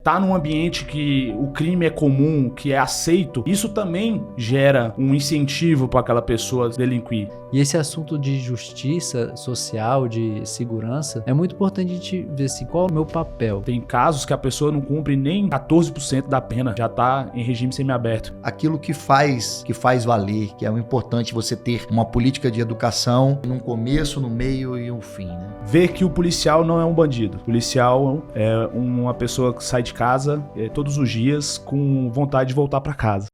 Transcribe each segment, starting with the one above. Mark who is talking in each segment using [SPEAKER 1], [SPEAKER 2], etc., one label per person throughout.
[SPEAKER 1] tá num ambiente que o crime é comum, que é aceito, isso também gera um incentivo para aquela pessoa delinquir.
[SPEAKER 2] E esse assunto de justiça social, de segurança, é muito importante a gente ver assim, qual é o meu papel.
[SPEAKER 1] Tem casos que a pessoa não cumpre nem 14% da pena, já tá em regime semiaberto.
[SPEAKER 3] Aquilo que faz valer, que é o importante você ter uma política de educação num começo, no meio e um fim, né?
[SPEAKER 1] Ver que o policial não é um bandido. O policial é uma pessoa que sai de casa todos os dias com vontade de voltar para casa.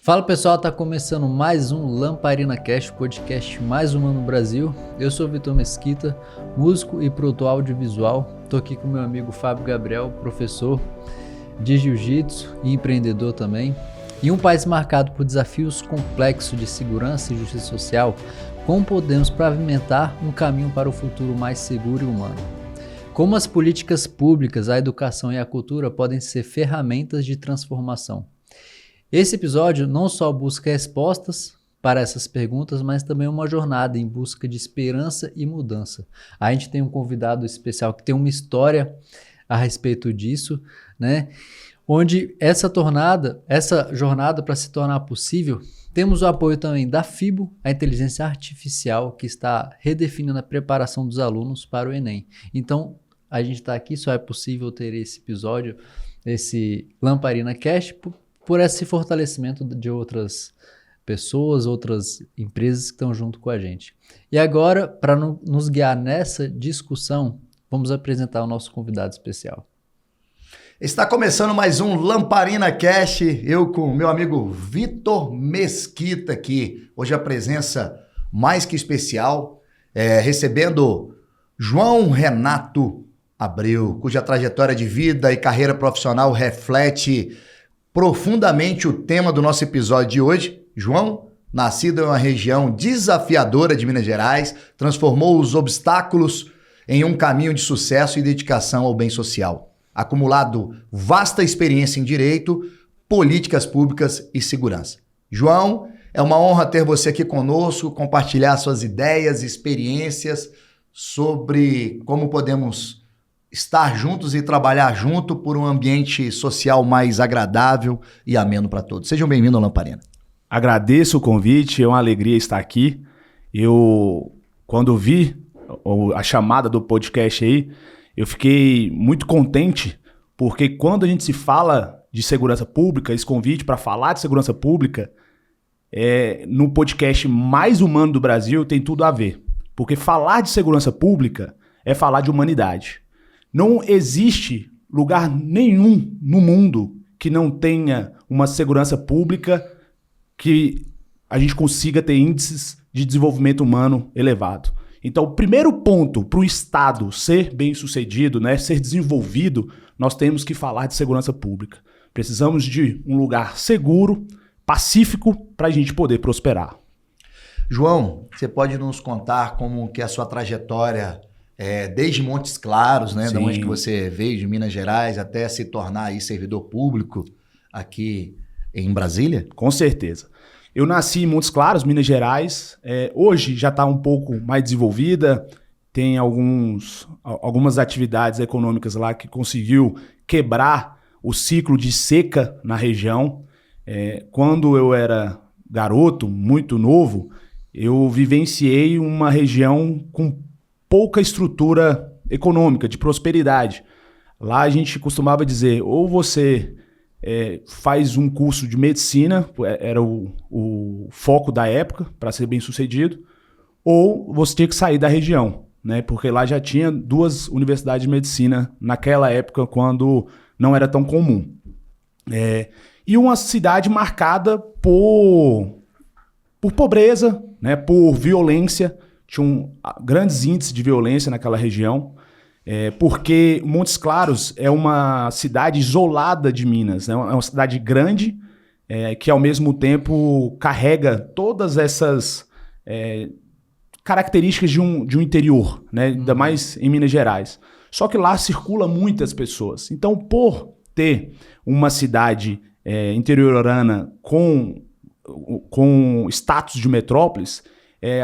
[SPEAKER 2] Fala pessoal, tá começando mais um Lamparina Cast, o podcast mais humano no Brasil. Eu sou o Vitor Mesquita, músico e produtor audiovisual. Tô aqui com meu amigo Fábio Gabriel, professor de jiu-jitsu e empreendedor também. Em um país marcado por desafios complexos de segurança e justiça social, como podemos pavimentar um caminho para o futuro mais seguro e humano? Como as políticas públicas, a educação e a cultura podem ser ferramentas de transformação? Esse episódio não só busca respostas para essas perguntas, mas também uma jornada em busca de esperança e mudança. A gente tem um convidado especial que tem uma história a respeito disso, né? Onde essa jornada para se tornar possível, temos o apoio também da FIBO, a inteligência artificial, que está redefinindo a preparação dos alunos para o Enem. Então, a gente está aqui, só é possível ter esse episódio, esse Lamparina Cast, por esse fortalecimento de outras pessoas, outras empresas que estão junto com a gente. E agora, para nos guiar nessa discussão, vamos apresentar o nosso convidado especial.
[SPEAKER 3] Está começando mais um Lamparina Cast, eu com meu amigo Vitor Mesquita aqui. Hoje a presença mais que especial, recebendo João Renato Abreu, cuja trajetória de vida e carreira profissional reflete profundamente o tema do nosso episódio de hoje. João, nascido em uma região desafiadora de Minas Gerais, transformou os obstáculos em um caminho de sucesso e dedicação ao bem social. Acumulado vasta experiência em direito, políticas públicas e segurança. João, é uma honra ter você aqui conosco, compartilhar suas ideias e experiências sobre como podemos estar juntos e trabalhar junto por um ambiente social mais agradável e ameno para todos. Sejam bem-vindos ao Lamparina.
[SPEAKER 1] Agradeço o convite, é uma alegria estar aqui. Eu, quando vi a chamada do podcast aí, eu fiquei muito contente, porque quando a gente se fala de segurança pública, esse convite para falar de segurança pública, no podcast mais humano do Brasil tem tudo a ver. Porque falar de segurança pública é falar de humanidade. Não existe lugar nenhum no mundo que não tenha uma segurança pública que a gente consiga ter índices de desenvolvimento humano elevado. Então, o primeiro ponto para o Estado ser bem-sucedido, né, ser desenvolvido, nós temos que falar de segurança pública. Precisamos de um lugar seguro, pacífico, para a gente poder prosperar.
[SPEAKER 3] João, você pode nos contar como que é a sua trajetória desde Montes Claros, né, de onde que você veio, de Minas Gerais, até se tornar aí servidor público aqui em Brasília?
[SPEAKER 1] Com certeza. Eu nasci em Montes Claros, Minas Gerais. Hoje já está um pouco mais desenvolvida, tem algumas atividades econômicas lá que conseguiu quebrar o ciclo de seca na região. Quando eu era garoto, muito novo, eu vivenciei uma região com pouca estrutura econômica, de prosperidade. Lá a gente costumava dizer, ou você faz um curso de medicina, era o foco da época para ser bem sucedido, ou você tinha que sair da região, né? Porque lá já tinha 2 universidades de medicina naquela época, quando não era tão comum. E uma cidade marcada por pobreza, né? Por violência. Tinham grandes índices de violência naquela região, porque Montes Claros é uma cidade isolada de Minas, né? É uma cidade grande, que ao mesmo tempo carrega todas essas características de um interior, né? Ainda mais em Minas Gerais. Só que lá circula muitas pessoas. Então, por ter uma cidade interiorana com status de metrópolis,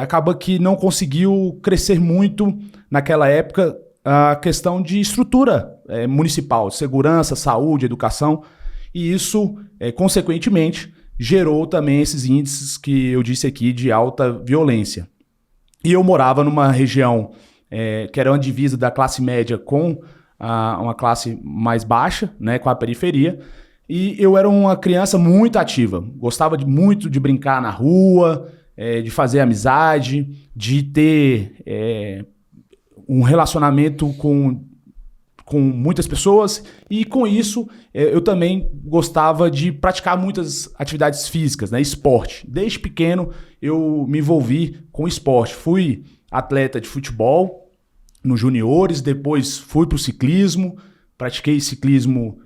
[SPEAKER 1] acaba que não conseguiu crescer muito naquela época a questão de estrutura municipal, segurança, saúde, educação, e isso, consequentemente, gerou também esses índices que eu disse aqui de alta violência. E eu morava numa região que era uma divisa da classe média com uma classe mais baixa, né, com a periferia, e eu era uma criança muito ativa, gostava muito de brincar na rua, de fazer amizade, de ter um relacionamento com muitas pessoas, e com isso eu também gostava de praticar muitas atividades físicas, né, esporte. Desde pequeno eu me envolvi com esporte, fui atleta de futebol nos juniores, depois fui para o ciclismo, pratiquei ciclismo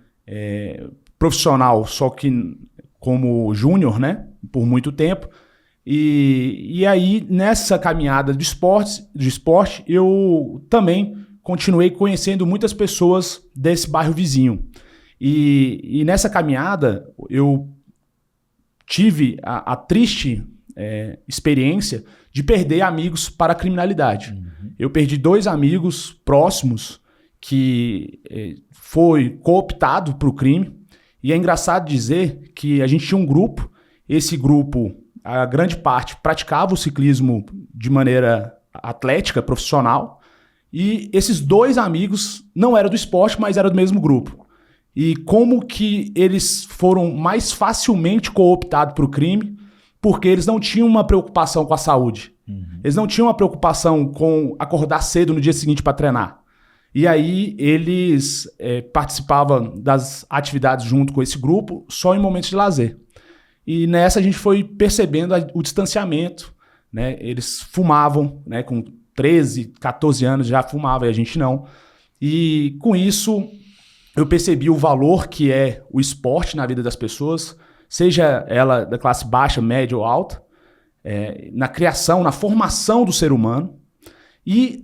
[SPEAKER 1] profissional, só que como júnior, né, por muito tempo. E aí, nessa caminhada de esporte, eu também continuei conhecendo muitas pessoas desse bairro vizinho. E nessa caminhada, eu tive a triste experiência de perder amigos para a criminalidade. Uhum. Eu perdi 2 amigos próximos que foi cooptado para o crime. E é engraçado dizer que a gente tinha um grupo, esse grupo, a grande parte, praticava o ciclismo de maneira atlética, profissional, e esses 2 amigos não eram do esporte, mas eram do mesmo grupo. E como que eles foram mais facilmente cooptados para o crime? Porque eles não tinham uma preocupação com a saúde. Uhum. Eles não tinham uma preocupação com acordar cedo no dia seguinte para treinar. E aí eles participavam das atividades junto com esse grupo só em momentos de lazer. E nessa a gente foi percebendo o distanciamento, né? Eles fumavam, né? Com 13, 14 anos já fumavam e a gente não. E com isso eu percebi o valor que é o esporte na vida das pessoas, seja ela da classe baixa, média ou alta, na criação, na formação do ser humano. E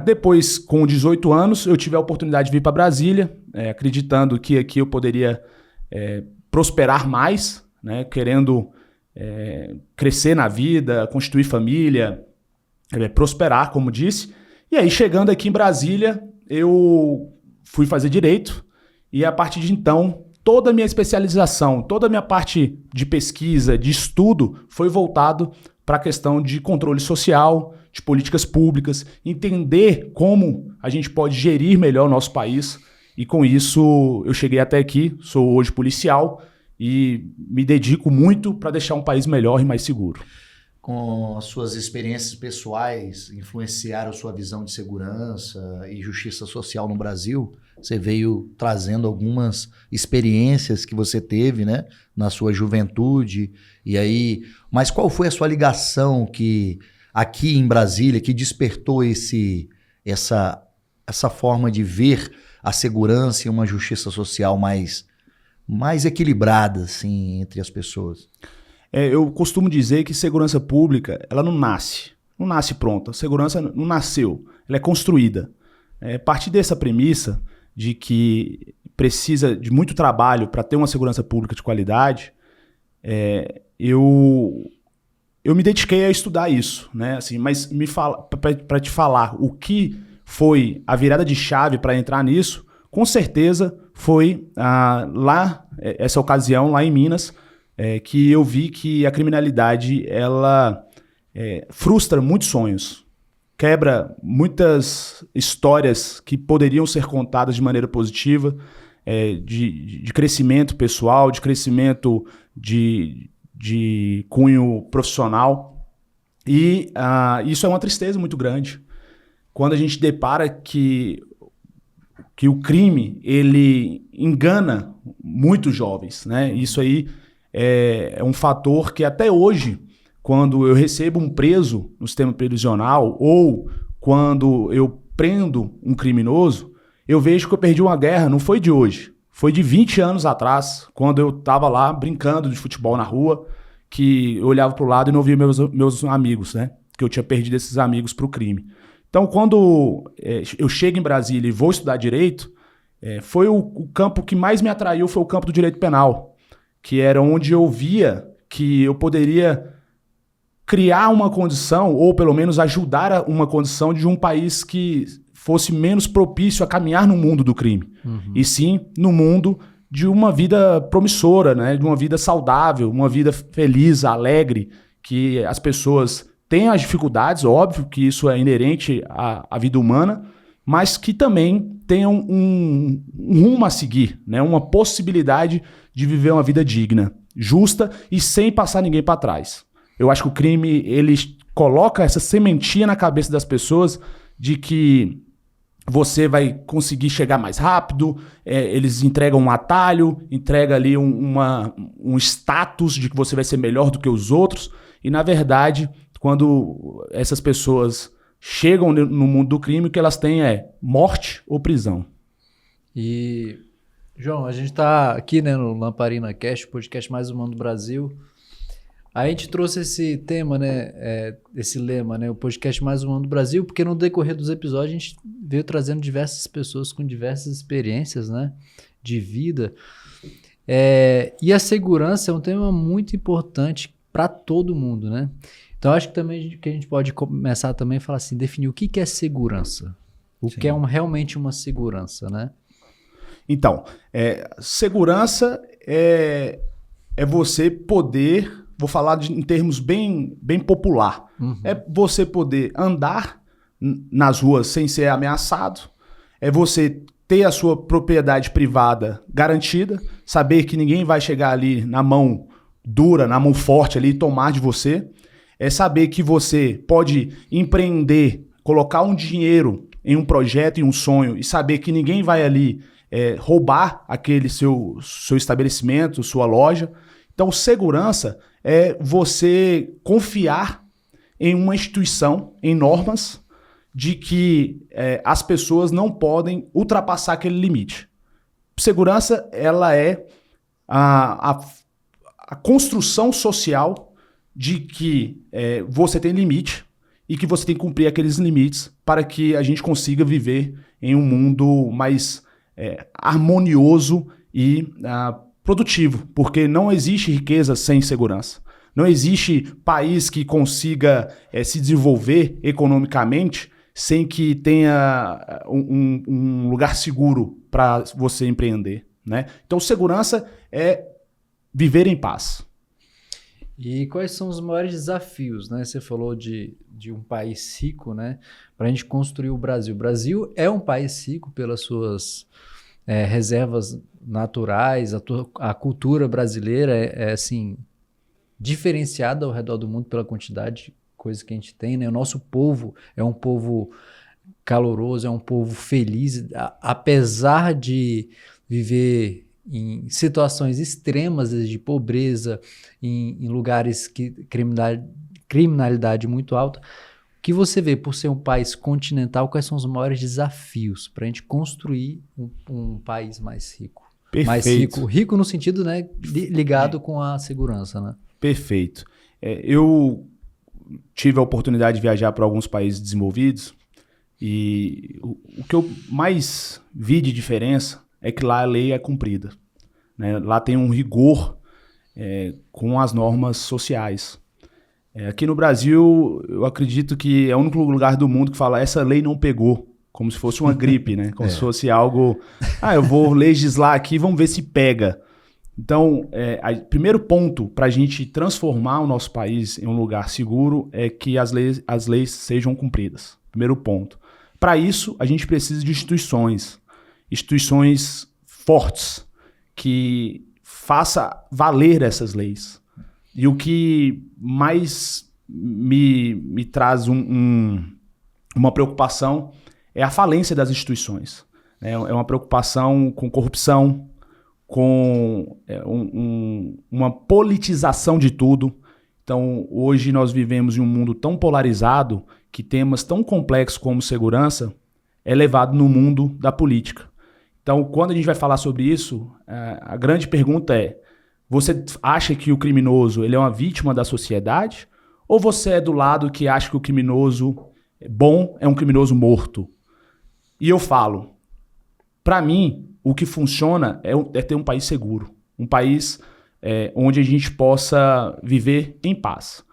[SPEAKER 1] depois, com 18 anos, eu tive a oportunidade de vir para Brasília, acreditando que aqui eu poderia prosperar mais, né, querendo crescer na vida, constituir família, prosperar, como disse. E aí, chegando aqui em Brasília, eu fui fazer Direito e, a partir de então, toda a minha especialização, toda a minha parte de pesquisa, de estudo, foi voltado para a questão de controle social, de políticas públicas, entender como a gente pode gerir melhor o nosso país. E com isso eu cheguei até aqui, sou hoje policial e me dedico muito para deixar um país melhor e mais seguro.
[SPEAKER 3] Com as suas experiências pessoais, influenciaram a sua visão de segurança e justiça social no Brasil? Você veio trazendo algumas experiências que você teve, né, na sua juventude. E aí, mas qual foi a sua ligação que aqui em Brasília que despertou essa forma de ver a segurança e uma justiça social mais equilibrada, assim, entre as pessoas?
[SPEAKER 1] Eu costumo dizer que segurança pública, ela não nasce pronta. A segurança não nasceu, ela é construída. A partir dessa premissa de que precisa de muito trabalho para ter uma segurança pública de qualidade, eu me dediquei a estudar isso, né? Assim, mas para te falar o que foi a virada de chave para entrar nisso, com certeza foi essa ocasião lá em Minas, que eu vi que a criminalidade ela frustra muitos sonhos, quebra muitas histórias que poderiam ser contadas de maneira positiva, de crescimento pessoal, de crescimento de cunho profissional. E isso é uma tristeza muito grande. Quando a gente depara que o crime ele engana muitos jovens, né? Isso aí é um fator que até hoje, quando eu recebo um preso no sistema prisional ou quando eu prendo um criminoso, eu vejo que eu perdi uma guerra, não foi de hoje, foi de 20 anos atrás, quando eu estava lá brincando de futebol na rua, que eu olhava para o lado e não via meus amigos, né? Que eu tinha perdido esses amigos para o crime. Então, quando eu chego em Brasília e vou estudar Direito, foi o campo que mais me atraiu, foi o campo do direito penal, que era onde eu via que eu poderia criar uma condição, ou pelo menos ajudar uma condição de um país que fosse menos propício a caminhar no mundo do crime, e sim no mundo de uma vida promissora, né? De uma vida saudável, uma vida feliz, alegre, que as pessoas têm as dificuldades, óbvio que isso é inerente à vida humana, mas que também tenham um rumo a seguir, né? Uma possibilidade de viver uma vida digna, justa e sem passar ninguém para trás. Eu acho que o crime, ele coloca essa sementinha na cabeça das pessoas de que você vai conseguir chegar mais rápido, eles entregam um atalho, entrega ali um status de que você vai ser melhor do que os outros, e na verdade, quando essas pessoas chegam no mundo do crime, o que elas têm é morte ou prisão.
[SPEAKER 2] E, João, a gente está aqui, né, no Lamparina Cast, o podcast mais humano do Brasil. A gente trouxe esse tema, né, esse lema, né, o podcast mais humano do Brasil, porque no decorrer dos episódios a gente veio trazendo diversas pessoas com diversas experiências, né, de vida. E a segurança é um tema muito importante para todo mundo, né? Então acho que também que a gente pode começar também a falar assim, definir o que é segurança, o que é realmente uma segurança, né?
[SPEAKER 1] Então, segurança é você poder, vou falar em termos bem popular, é você poder andar nas ruas sem ser ameaçado, é você ter a sua propriedade privada garantida, saber que ninguém vai chegar ali na mão dura, na mão forte ali e tomar de você, é saber que você pode empreender, colocar um dinheiro em um projeto, em um sonho e saber que ninguém vai ali roubar aquele seu estabelecimento, sua loja. Então, segurança é você confiar em uma instituição, em normas, de que as pessoas não podem ultrapassar aquele limite. Segurança, ela é a construção social de que você tem limite e que você tem que cumprir aqueles limites para que a gente consiga viver em um mundo mais harmonioso e produtivo, porque não existe riqueza sem segurança. Não existe país que consiga se desenvolver economicamente sem que tenha um lugar seguro para você empreender, né? Então, segurança é viver em paz.
[SPEAKER 2] E quais são os maiores desafios, né? Você falou de um país rico, né? Para a gente construir o Brasil. O Brasil é um país rico pelas suas reservas naturais, a cultura brasileira é assim, diferenciada ao redor do mundo pela quantidade de coisas que a gente tem, né? O nosso povo é um povo caloroso, é um povo feliz, apesar de viver em situações extremas de pobreza, em lugares que criminalidade muito alta. O que você vê por ser um país continental, quais são os maiores desafios para a gente construir um país mais rico?
[SPEAKER 1] Perfeito.
[SPEAKER 2] Mais rico no sentido, né, ligado com a segurança, né?
[SPEAKER 1] Perfeito. Eu tive a oportunidade de viajar para alguns países desenvolvidos e o que eu mais vi de diferença é que lá a lei é cumprida, né? Lá tem um rigor com as normas sociais. Aqui no Brasil, eu acredito que é o único lugar do mundo que fala essa lei não pegou, como se fosse uma gripe, né? Como se fosse algo... eu vou legislar aqui, vamos ver se pega. Então, primeiro ponto para a gente transformar o nosso país em um lugar seguro é que as leis sejam cumpridas. Primeiro ponto. Para isso, a gente precisa de instituições fortes que faça valer essas leis. E o que mais me traz uma preocupação é a falência das instituições. É uma preocupação com corrupção, com uma politização de tudo. Então, hoje nós vivemos em um mundo tão polarizado que temas tão complexos como segurança é levado no mundo da política. Então, quando a gente vai falar sobre isso, a grande pergunta é: você acha que o criminoso ele é uma vítima da sociedade? Ou você é do lado que acha que o criminoso bom é um criminoso morto? E eu falo, para mim, o que funciona é ter um país seguro, um país onde a gente possa viver em paz.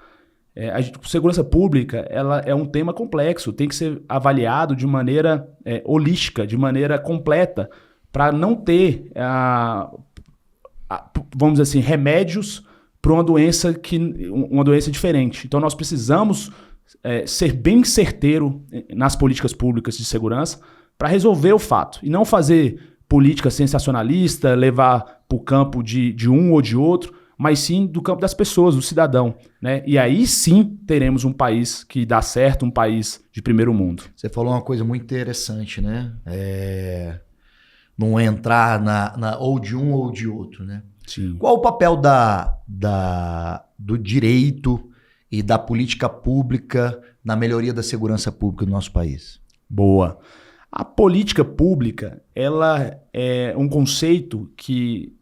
[SPEAKER 1] Segurança pública ela é um tema complexo, tem que ser avaliado de maneira holística, de maneira completa, para não ter, vamos dizer assim, remédios para uma doença diferente. Então nós precisamos ser bem certeiro nas políticas públicas de segurança para resolver o fato e não fazer política sensacionalista, levar para o campo de um ou de outro, mas sim do campo das pessoas, do cidadão, né? E aí sim teremos um país que dá certo, um país de primeiro mundo.
[SPEAKER 3] Você falou uma coisa muito interessante, né? Não entrar ou de um ou de outro, né?
[SPEAKER 1] Sim.
[SPEAKER 3] Qual o papel do direito e da política pública na melhoria da segurança pública do nosso país?
[SPEAKER 1] Boa. A política pública, ela é um conceito que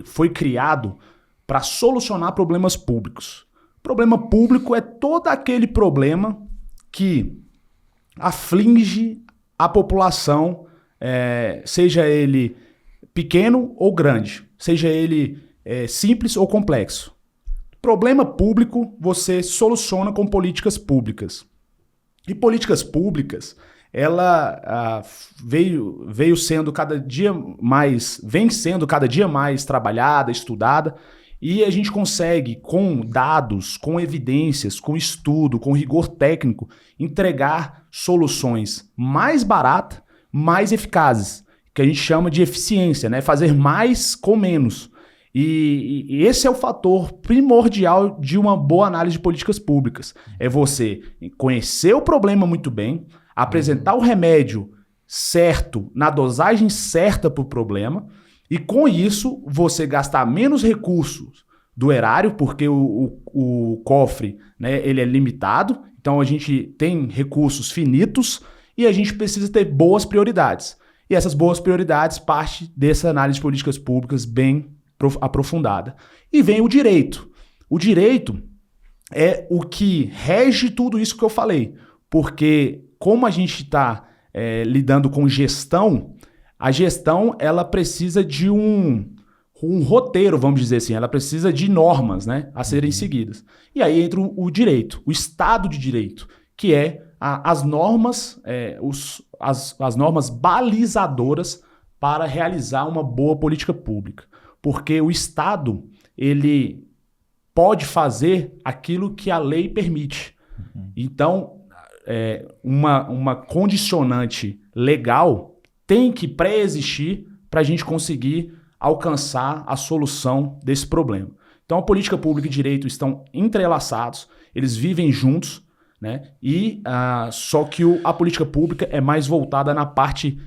[SPEAKER 1] foi criado para solucionar problemas públicos. Problema público é todo aquele problema que aflige a população, seja ele pequeno ou grande, seja ele simples ou complexo. Problema público você soluciona com políticas públicas. E políticas públicas, ela vem sendo cada dia mais trabalhada, estudada, e a gente consegue, com dados, com evidências, com estudo, com rigor técnico, entregar soluções mais baratas, mais eficazes, que a gente chama de eficiência, né? Fazer mais com menos. E esse é o fator primordial de uma boa análise de políticas públicas. É você conhecer o problema muito bem, apresentar o remédio certo, na dosagem certa para o problema, e com isso você gastar menos recursos do erário, porque o cofre, né, ele é limitado, então a gente tem recursos finitos e a gente precisa ter boas prioridades. E essas boas prioridades partem dessa análise de políticas públicas bem aprofundada. E vem o direito. O direito é o que rege tudo isso que eu falei, porque como a gente está lidando com gestão, a gestão ela precisa de um roteiro, vamos dizer assim, ela precisa de normas, né, a serem seguidas. E aí entra o direito, o Estado de Direito, que é as normas, as normas balizadoras para realizar uma boa política pública. Porque o Estado, ele pode fazer aquilo que a lei permite. Então, uma condicionante legal tem que pré-existir para a gente conseguir alcançar a solução desse problema. Então, a política pública e direito estão entrelaçados, eles vivem juntos, né? Só que a política pública é mais voltada na parte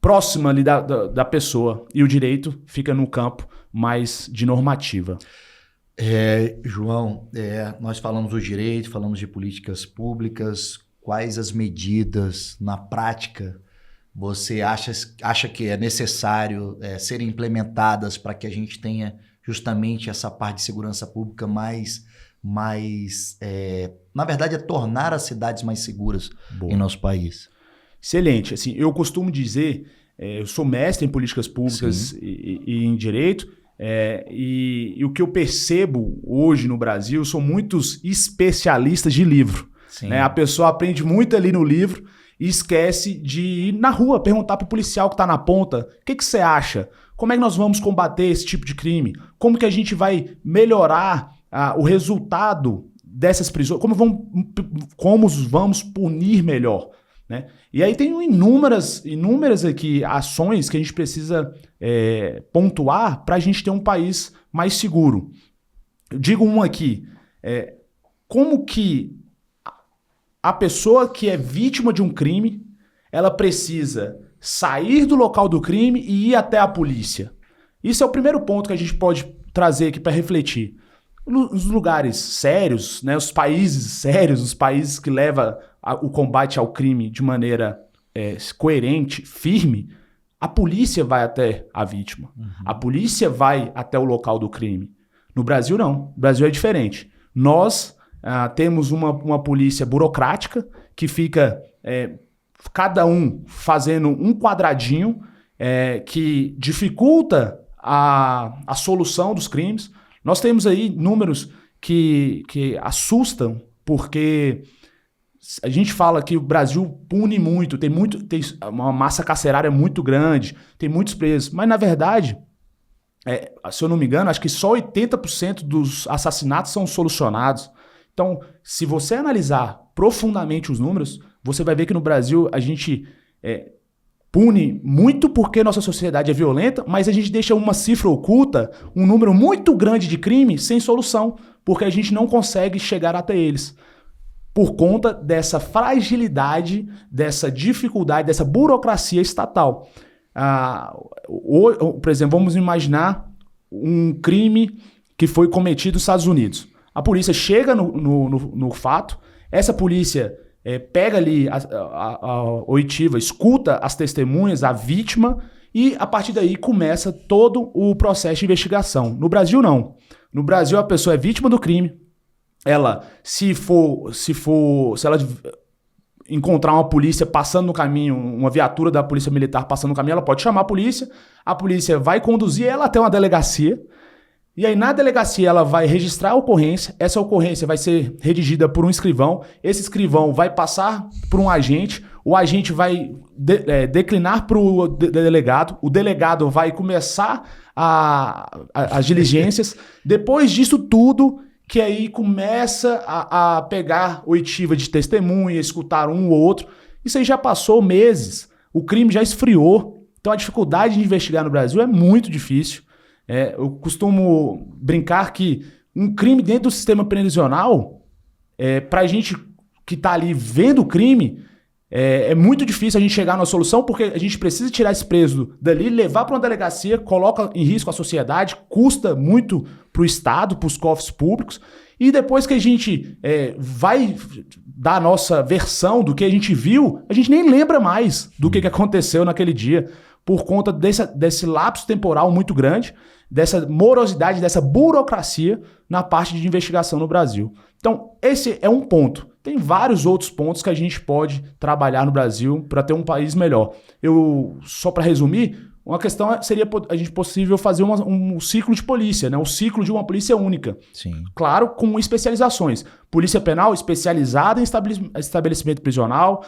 [SPEAKER 1] próxima ali da pessoa e o direito fica no campo mais de normativa.
[SPEAKER 3] João, nós falamos do direito, falamos de políticas públicas. Quais as medidas na prática você acha que é necessário serem implementadas para que a gente tenha justamente essa parte de segurança pública na verdade, tornar as cidades mais seguras em nosso país?
[SPEAKER 1] Excelente. Assim, eu costumo dizer, eu sou mestre em políticas públicas e em direito, e o que eu percebo hoje no Brasil são muitos especialistas de livro. Né? A pessoa aprende muito ali no livro e esquece de ir na rua, perguntar para o policial que está na ponta, o que você acha? Como é que nós vamos combater esse tipo de crime? Como que a gente vai melhorar o resultado dessas prisões? Como vamos punir melhor? Né? E aí tem inúmeras aqui ações que a gente precisa pontuar para a gente ter um país mais seguro. Eu digo uma aqui, como que a pessoa que é vítima de um crime, ela precisa sair do local do crime e ir até a polícia. Isso é o primeiro ponto que a gente pode trazer aqui para refletir. Nos lugares sérios, né, os países sérios, os países que levam o combate ao crime de maneira coerente, firme, a polícia vai até a vítima. A polícia vai até o local do crime. No Brasil, não. No Brasil é diferente. Nós temos uma polícia burocrática que fica cada um fazendo um quadradinho que dificulta a solução dos crimes. Nós temos aí números que assustam, porque a gente fala que o Brasil pune muito, tem uma massa carcerária muito grande, tem muitos presos, mas na verdade, se eu não me engano, acho que só 80% dos assassinatos são solucionados. Então, se você analisar profundamente os números, você vai ver que no Brasil a gente pune muito porque nossa sociedade é violenta, mas a gente deixa uma cifra oculta, um número muito grande de crime sem solução, porque a gente não consegue chegar até eles. Por conta dessa fragilidade, dessa dificuldade, dessa burocracia estatal. Por exemplo, vamos imaginar um crime que foi cometido nos Estados Unidos. A polícia chega no fato, essa polícia pega ali a oitiva, escuta as testemunhas, a vítima, e a partir daí começa todo o processo de investigação. No Brasil, não. No Brasil, a pessoa é vítima do crime. Ela, se ela encontrar uma polícia passando no caminho, uma viatura da polícia militar passando no caminho, ela pode chamar a polícia vai conduzir ela até uma delegacia, e aí na delegacia ela vai registrar a ocorrência, essa ocorrência vai ser redigida por um escrivão, esse escrivão vai passar por um agente, o agente vai declinar para o delegado, o delegado vai começar as diligências, depois disso tudo, que aí começa a pegar oitiva de testemunha, escutar um ou outro. Isso aí já passou meses, o crime já esfriou. Então a dificuldade de investigar no Brasil é muito difícil. Eu costumo brincar que um crime dentro do sistema prisional, para a gente que está ali vendo o crime, é muito difícil a gente chegar numa solução, porque a gente precisa tirar esse preso dali, levar para uma delegacia, coloca em risco a sociedade, custa muito para o Estado, para os cofres públicos, e depois que a gente vai dar a nossa versão do que a gente viu, a gente nem lembra mais do que aconteceu naquele dia, por conta desse lapso temporal muito grande, dessa morosidade, dessa burocracia na parte de investigação no Brasil. Então, esse é um ponto. Tem vários outros pontos que a gente pode trabalhar no Brasil para ter um país melhor. Só para resumir, uma questão seria a gente possível fazer um ciclo de polícia, né? Um ciclo de uma polícia única.
[SPEAKER 3] Sim. Claro,
[SPEAKER 1] com especializações. Polícia penal especializada em estabelecimento prisional,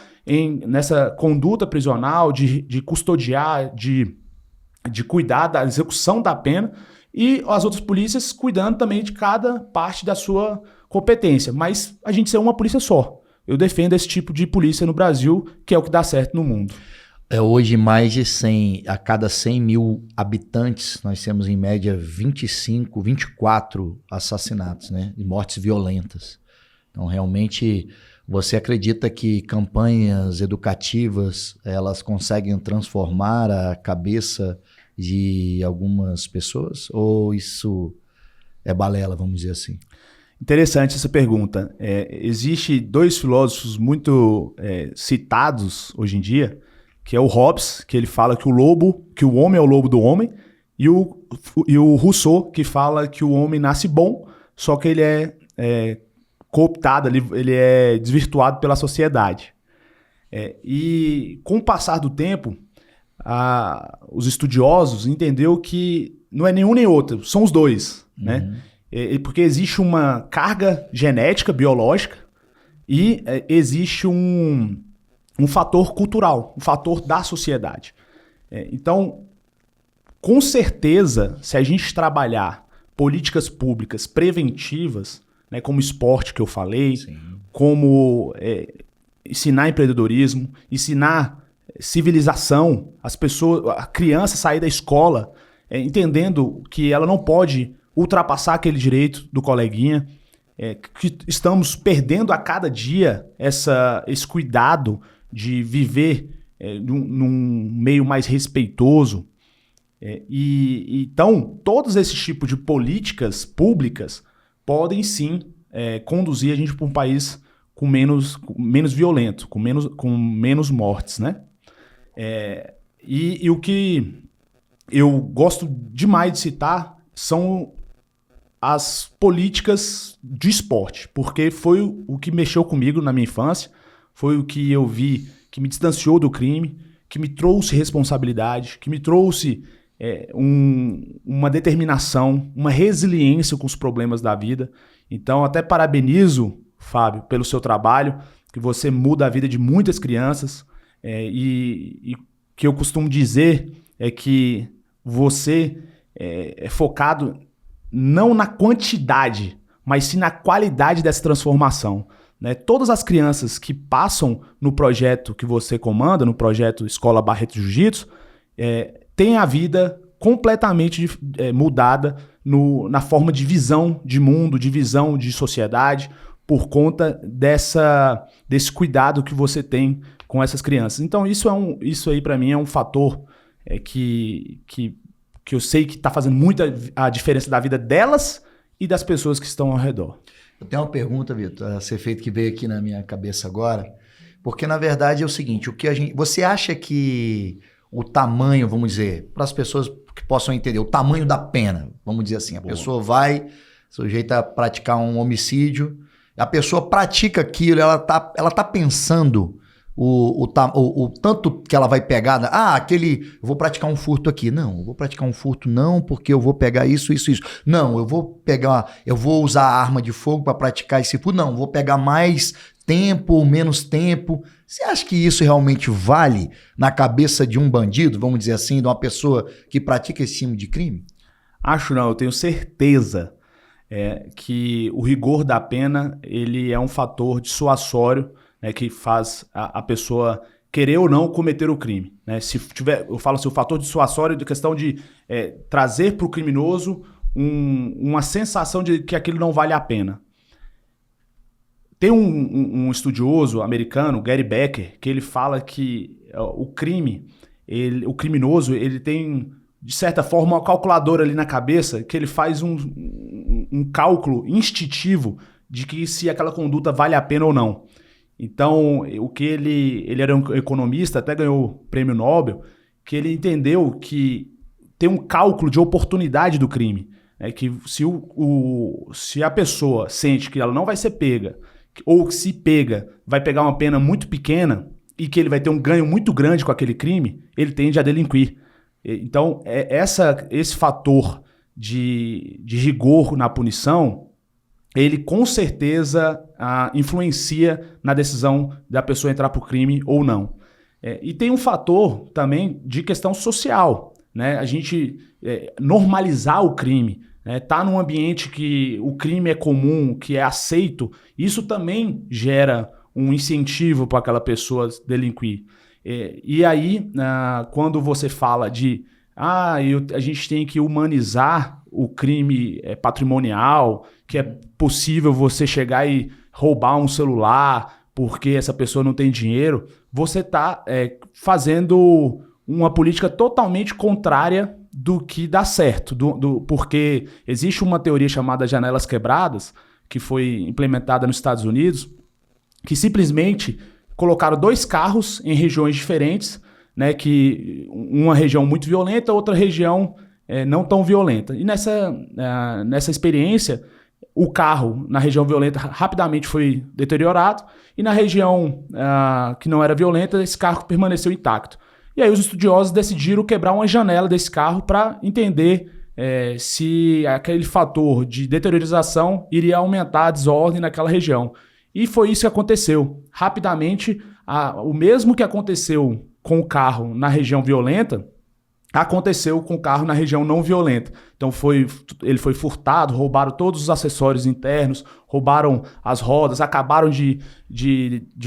[SPEAKER 1] nessa conduta prisional, de custodiar, de cuidar da execução da pena, e as outras polícias cuidando também de cada parte da sua competência, mas a gente ser uma polícia só. Eu defendo esse tipo de polícia no Brasil, que é o que dá certo no mundo.
[SPEAKER 3] Hoje, mais de 100, a cada 100 mil habitantes, nós temos em média 24 assassinatos, né? De mortes violentas. Então, realmente, você acredita que campanhas educativas, elas conseguem transformar a cabeça de algumas pessoas? Ou isso é balela, vamos dizer assim?
[SPEAKER 1] Interessante essa pergunta. Existe dois filósofos muito citados hoje em dia, que é o Hobbes, que ele fala que o homem é o lobo do homem, e o Rousseau, que fala que o homem nasce bom, só que ele é cooptado, ele é desvirtuado pela sociedade. E com o passar do tempo, os estudiosos entenderam que não é nenhum nem outro, são os dois, né? Porque existe uma carga genética, biológica, e existe um fator cultural, um fator da sociedade. Então, com certeza, se a gente trabalhar políticas públicas preventivas, né, como esporte que eu falei, sim, como ensinar empreendedorismo, ensinar civilização, a criança sair da escola entendendo que ela não pode ultrapassar aquele direito do coleguinha, que estamos perdendo a cada dia esse cuidado de viver num meio mais respeitoso. Então, todos esses tipos de políticas públicas podem sim conduzir a gente para um país com menos violento, com menos mortes, né? E o que eu gosto demais de citar são as políticas de esporte, porque foi o que mexeu comigo na minha infância, foi o que eu vi que me distanciou do crime, que me trouxe responsabilidade, que me trouxe uma determinação, uma resiliência com os problemas da vida. Então, até parabenizo, Fábio, pelo seu trabalho, que você muda a vida de muitas crianças, e que eu costumo dizer é que você é focado não na quantidade, mas sim na qualidade dessa transformação, né? Todas as crianças que passam no projeto que você comanda, no projeto Escola Barreto Jiu-Jitsu, têm a vida completamente mudada na forma de visão de mundo, de visão de sociedade, por conta desse cuidado que você tem com essas crianças. Então isso aí para mim é um fator que eu sei que está fazendo muita a diferença da vida delas e das pessoas que estão ao redor.
[SPEAKER 3] Eu tenho uma pergunta, Vitor, a ser feita, que veio aqui na minha cabeça agora, porque na verdade é o seguinte, você acha que o tamanho, vamos dizer, para as pessoas que possam entender, o tamanho da pena, vamos dizer assim, a pessoa vai, sujeita a praticar um homicídio, a pessoa pratica aquilo, ela tá pensando o tanto que ela vai pegar, eu vou praticar um furto aqui. Não, eu vou praticar um furto não, porque eu vou pegar isso. Não, eu vou usar a arma de fogo para praticar esse furto. Não, eu vou pegar mais tempo ou menos tempo. Você acha que isso realmente vale na cabeça de um bandido, vamos dizer assim, de uma pessoa que pratica esse tipo de crime?
[SPEAKER 1] Acho não, eu tenho certeza que o rigor da pena ele é um fator dissuasório, né, que faz a pessoa querer ou não cometer o crime, né? Eu falo assim, o fator dissuasório de questão de trazer para o criminoso uma sensação de que aquilo não vale a pena. Tem um estudioso americano, Gary Becker, que ele fala que o criminoso, ele tem, de certa forma, uma calculadora ali na cabeça, que ele faz um cálculo instintivo de que se aquela conduta vale a pena ou não. Então, o que ele era um economista, até ganhou o prêmio Nobel, que ele entendeu que tem um cálculo de oportunidade do crime. Que se a pessoa sente que ela não vai ser pega, ou que se pega, vai pegar uma pena muito pequena e que ele vai ter um ganho muito grande com aquele crime, ele tende a delinquir. Então, esse fator de rigor na punição, ele com certeza influencia na decisão da pessoa entrar para o crime ou não. E tem um fator também de questão social, né? A gente normalizar o crime, né? Tá num ambiente que o crime é comum, que é aceito, isso também gera um incentivo para aquela pessoa delinquir. E aí, quando você fala de a gente tem que humanizar o crime patrimonial, que é possível você chegar e roubar um celular porque essa pessoa não tem dinheiro, você está fazendo uma política totalmente contrária do que dá certo, porque existe uma teoria chamada janelas quebradas, que foi implementada nos Estados Unidos, que simplesmente colocaram 2 carros em regiões diferentes, né, que uma região muito violenta, outra região não tão violenta. E nessa experiência, o carro na região violenta rapidamente foi deteriorado e na região que não era violenta, esse carro permaneceu intacto. E aí os estudiosos decidiram quebrar uma janela desse carro para entender se aquele fator de deteriorização iria aumentar a desordem naquela região. E foi isso que aconteceu. Rapidamente, o mesmo que aconteceu com o carro na região violenta, aconteceu com o carro na região não violenta. Então ele foi furtado, roubaram todos os acessórios internos, roubaram as rodas, acabaram de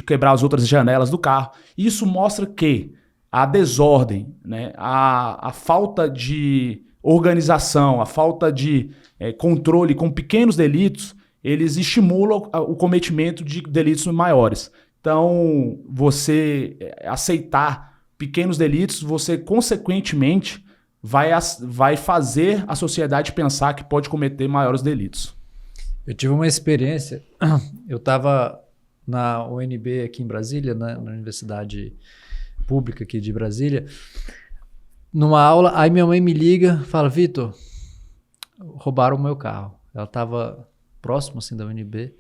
[SPEAKER 1] quebrar as outras janelas do carro. Isso mostra que a desordem, né, a falta de organização, a falta de controle com pequenos delitos, eles estimulam o cometimento de delitos maiores. Então, você aceitar pequenos delitos, você, consequentemente, vai fazer a sociedade pensar que pode cometer maiores delitos.
[SPEAKER 2] Eu tive uma experiência, eu estava na UNB aqui em Brasília, na Universidade Pública aqui de Brasília, numa aula, aí minha mãe me liga, fala, Vitor, roubaram o meu carro. Ela estava próximo assim da UNB.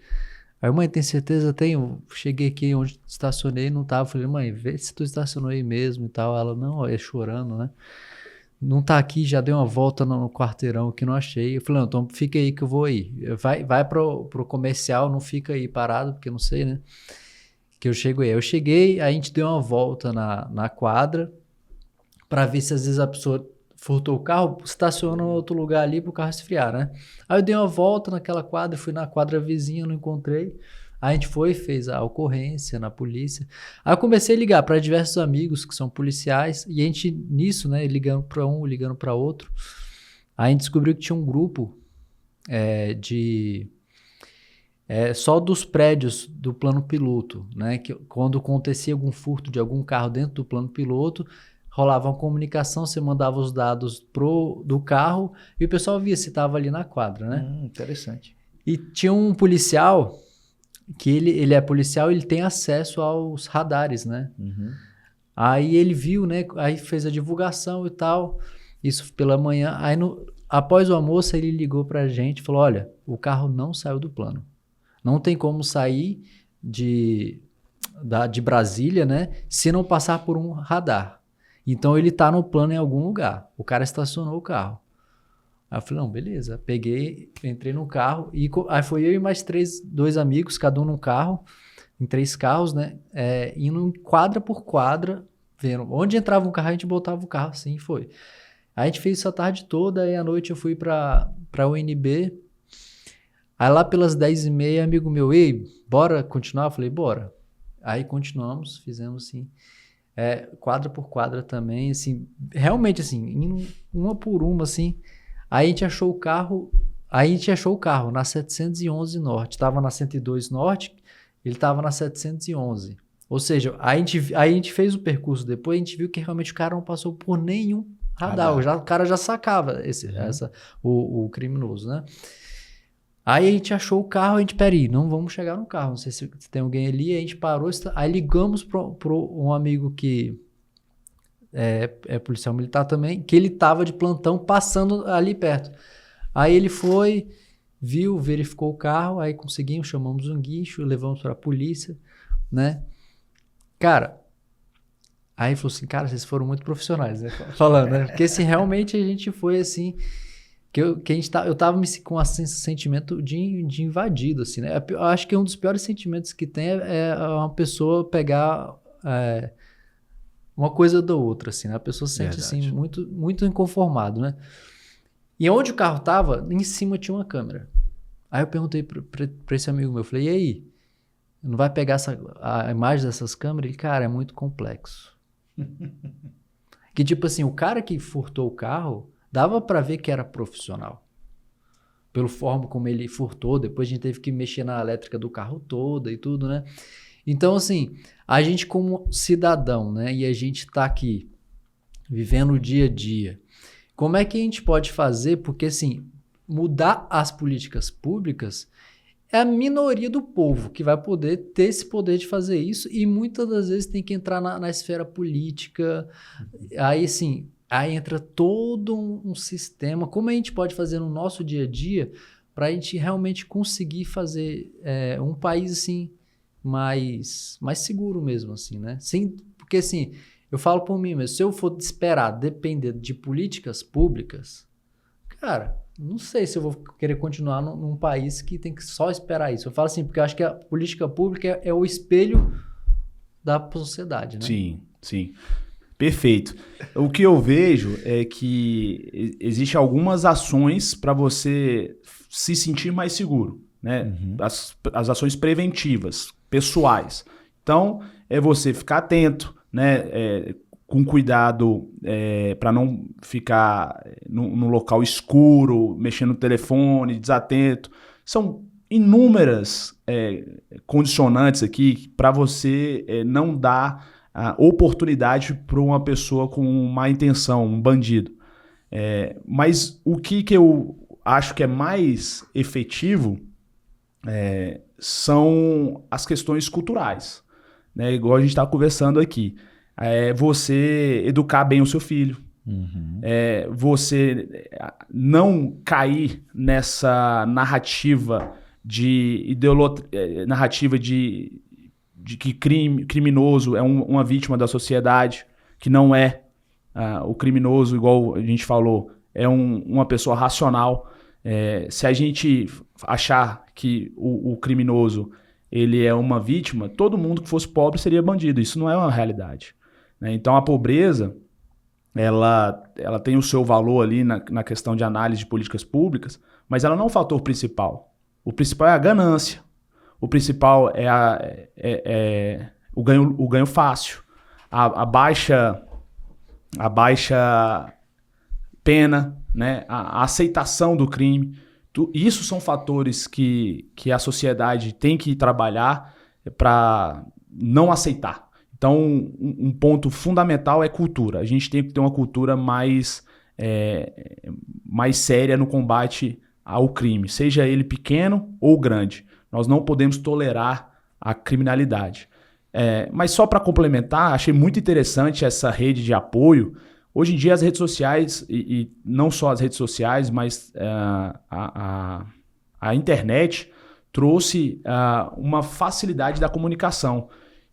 [SPEAKER 2] Aí, mãe, tem certeza? Tenho. Cheguei aqui onde estacionei, não tava. Falei, mãe, vê se tu estacionou aí mesmo e tal. Ela, não, é chorando, né? Não tá aqui, já dei uma volta no quarteirão que não achei. Eu falei, não, então fica aí que eu vou aí. Vai pro comercial, não fica aí parado, porque eu não sei, né? Que eu chego aí. Eu cheguei, a gente deu uma volta na quadra pra ver se às vezes a pessoa furtou o carro, estaciona em outro lugar ali pro carro esfriar, né? Aí eu dei uma volta naquela quadra, fui na quadra vizinha, não encontrei. Aí a gente foi, fez a ocorrência na polícia. Aí eu comecei a ligar para diversos amigos que são policiais, e a gente nisso, né, ligando para um, ligando para outro. Aí a gente descobriu que tinha um grupo só dos prédios do plano piloto, né? Que quando acontecia algum furto de algum carro dentro do plano piloto, rolava uma comunicação, você mandava os dados do carro e o pessoal via se estava ali na quadra, né?
[SPEAKER 3] Interessante.
[SPEAKER 2] E tinha um policial que ele é policial, ele tem acesso aos radares, né?
[SPEAKER 3] Uhum.
[SPEAKER 2] Aí ele viu, né? Aí fez a divulgação e tal, isso pela manhã. Aí após o almoço ele ligou pra gente e falou, olha, o carro não saiu do plano. Não tem como sair de Brasília, né? Se não passar por um radar. Então ele tá no plano em algum lugar. O cara estacionou o carro. Aí eu falei, não, beleza. Peguei, entrei no carro. Aí foi eu e mais dois amigos, cada um num carro, em 3 carros, né? Indo quadra por quadra, vendo. Onde entrava um carro, a gente botava o carro, assim, foi. Aí a gente fez isso a tarde toda, aí à noite eu fui pra UNB. Aí lá pelas 10h30, amigo meu, ei, bora continuar? Eu falei, bora. Aí continuamos, fizemos assim, quadra por quadra também, assim, realmente assim, indo uma por uma, assim. Aí a gente achou o carro na 711 Norte, tava na 102 Norte, ele tava na 711. Ou seja, aí a gente fez o percurso depois, a gente viu que realmente o cara não passou por nenhum radar. O cara já sacava o criminoso, né? Aí a gente achou o carro, a gente, peraí, não vamos chegar no carro, não sei se tem alguém ali, a gente parou, aí ligamos pro um amigo que é policial militar também, que ele tava de plantão passando ali perto. Aí ele foi, viu, verificou o carro, aí conseguimos, chamamos um guincho, levamos pra polícia, né? Cara, aí falou assim, cara, vocês foram muito profissionais, né? Falando, né? Porque assim, realmente a gente foi assim... eu tava com um sentimento de invadido, assim, né? Eu acho que um dos piores sentimentos que tem é uma pessoa pegar uma coisa da outra, assim, né? A pessoa se sente, assim, muito, muito inconformado, né? E onde o carro tava, em cima tinha uma câmera. Aí eu perguntei pra esse amigo meu, eu falei, e aí? Não vai pegar a imagem dessas câmeras? Ele, cara, é muito complexo. Que tipo assim, o cara que furtou o carro... Dava para ver que era profissional. Pela forma como ele furtou, depois a gente teve que mexer na elétrica do carro toda e tudo, né? Então, assim, a gente como cidadão, né? E a gente tá aqui, vivendo o dia a dia. Como é que a gente pode fazer? Porque, assim, mudar as políticas públicas é a minoria do povo que vai poder ter esse poder de fazer isso e muitas das vezes tem que entrar na esfera política. Aí, assim... Aí entra todo um sistema. Como a gente pode fazer no nosso dia a dia para a gente realmente conseguir fazer um país assim mais seguro mesmo, assim, né? Porque assim, eu falo por mim, mas se eu for esperar depender de políticas públicas, cara, não sei se eu vou querer continuar num país que tem que só esperar isso. Eu falo assim, porque eu acho que a política pública é o espelho da sociedade, né?
[SPEAKER 1] Sim, sim. Perfeito. O que eu vejo é que existem algumas ações para você se sentir mais seguro, né? Uhum. As ações preventivas, pessoais. Então, é você ficar atento, né? Com cuidado para não ficar no local escuro, mexendo no telefone, desatento. São inúmeras condicionantes aqui para você não dar a oportunidade para uma pessoa com má intenção, um bandido. Mas o que eu acho que é mais efetivo são as questões culturais, né? Igual a gente está conversando aqui. Você educar bem o seu filho. Uhum. Você não cair nessa narrativa de narrativa de que criminoso é uma vítima da sociedade, que não é o criminoso, igual a gente falou, é uma pessoa racional. Se a gente achar que o criminoso ele é uma vítima, todo mundo que fosse pobre seria bandido. Isso não é uma realidade, né? Então a pobreza ela tem o seu valor ali na questão de análise de políticas públicas, mas ela não é o fator principal. O principal é a ganância. O principal é o ganho fácil, a baixa pena, né? A aceitação do crime. Isso são fatores que a sociedade tem que trabalhar para não aceitar. Então, um ponto fundamental é cultura. A gente tem que ter uma cultura mais séria no combate ao crime, seja ele pequeno ou grande. Nós não podemos tolerar a criminalidade. Mas só para complementar, achei muito interessante essa rede de apoio. Hoje em dia as redes sociais, e não só as redes sociais, mas a internet trouxe uma facilidade da comunicação.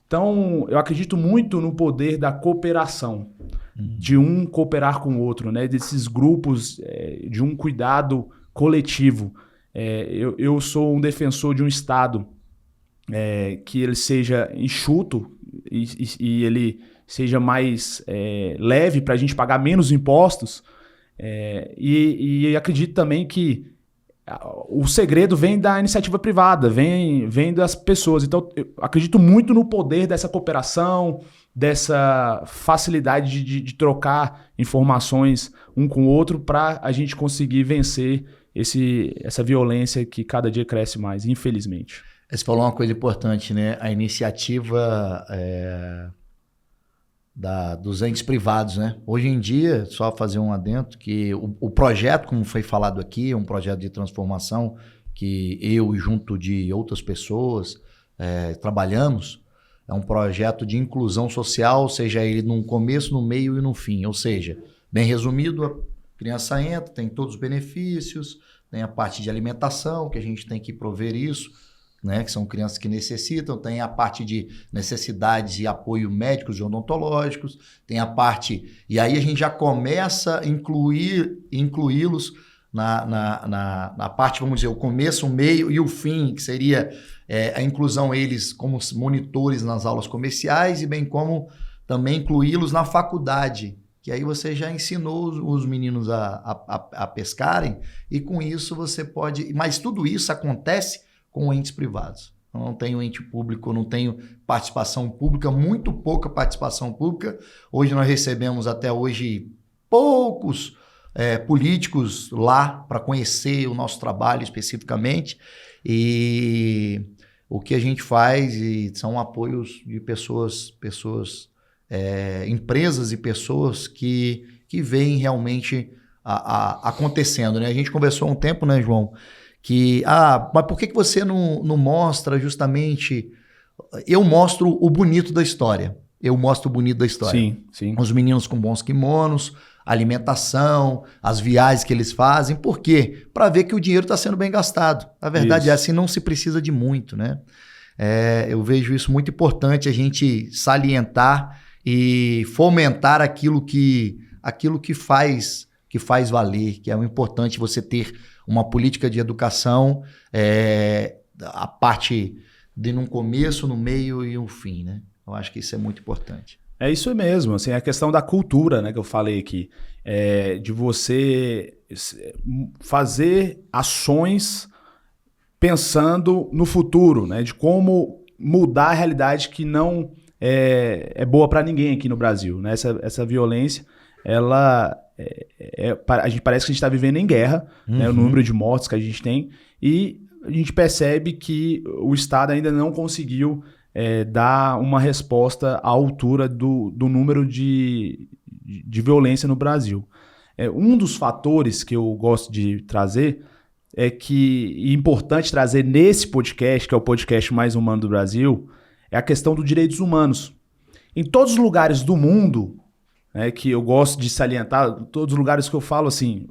[SPEAKER 1] Então, eu acredito muito no poder da cooperação, de um cooperar com o outro, né? Desses grupos, de um cuidado coletivo. Eu sou um defensor de um Estado que ele seja enxuto e ele seja mais leve para a gente pagar menos impostos. E acredito também que o segredo vem da iniciativa privada, vem das pessoas. Então, eu acredito muito no poder dessa cooperação, dessa facilidade de trocar informações um com o outro para a gente conseguir vencer essa violência que cada dia cresce mais, infelizmente.
[SPEAKER 3] Você falou uma coisa importante, né? A iniciativa dos entes privados, né? Hoje em dia, só fazer um adendo, que o projeto, como foi falado aqui, é um projeto de transformação que eu, junto de outras pessoas, trabalhamos. É um projeto de inclusão social, seja ele no começo, no meio e no fim. Ou seja, bem resumido, a criança entra, tem todos os benefícios, tem a parte de alimentação, que a gente tem que prover isso, né, que são crianças que necessitam, tem a parte de necessidades e apoio médicos e odontológicos, tem a parte... E aí a gente já começa a incluí-los na parte, vamos dizer, o começo, o meio e o fim, que seria a inclusão eles como monitores nas aulas comerciais e bem como também incluí-los na faculdade, que aí você já ensinou os meninos a pescarem e com isso você pode... Mas tudo isso acontece com entes privados. Eu não tenho ente público, não tenho participação pública, muito pouca participação pública. Hoje nós recebemos até hoje poucos políticos lá para conhecer o nosso trabalho especificamente. E o que a gente faz são apoios de pessoas, empresas e pessoas que veem realmente acontecendo, né? A gente conversou há um tempo, né, João? Mas por que você não mostra justamente... Eu mostro o bonito da história.
[SPEAKER 1] Sim, sim.
[SPEAKER 3] Os meninos com bons kimonos, alimentação, as viagens que eles fazem. Por quê? Para ver que o dinheiro está sendo bem gastado. A verdade é assim, não se precisa de muito, né? Eu vejo isso muito importante, a gente salientar e fomentar aquilo que faz valer, que é o importante você ter uma política de educação, a parte de um começo, no meio e um fim, né? Eu acho que isso é muito importante.
[SPEAKER 1] É isso mesmo, assim, a questão da cultura, né, que eu falei aqui, de você fazer ações pensando no futuro, né, de como mudar a realidade que não é boa para ninguém aqui no Brasil, né? Essa violência, a gente parece que a gente está vivendo em guerra, né, o número de mortes que a gente tem, e a gente percebe que o Estado ainda não conseguiu dar uma resposta à altura do número de violência no Brasil. Um dos fatores que eu gosto de trazer e é importante trazer nesse podcast, que é o podcast mais humano do Brasil, é a questão dos direitos humanos. Em todos os lugares do mundo, que eu gosto de salientar, todos os lugares que eu falo assim,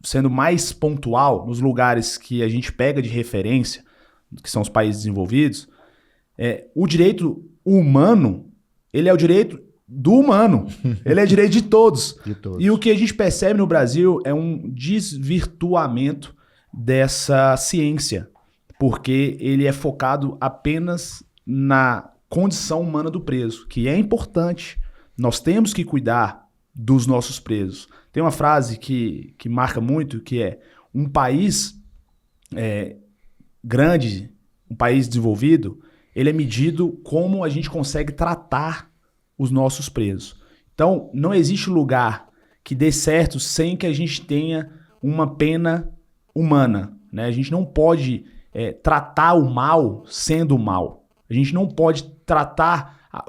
[SPEAKER 1] sendo mais pontual, nos lugares que a gente pega de referência, que são os países desenvolvidos, o direito humano, ele é o direito do humano. Ele é direito de todos.
[SPEAKER 3] De todos.
[SPEAKER 1] E o que a gente percebe no Brasil é um desvirtuamento dessa ciência, porque ele é focado apenas na condição humana do preso, que é importante. Nós temos que cuidar dos nossos presos. Tem uma frase que marca muito, que é: um país grande, um país desenvolvido, ele é medido como a gente consegue tratar os nossos presos. Então, não existe lugar que dê certo sem que a gente tenha uma pena humana, né? A gente não pode tratar o mal sendo mal. A gente não pode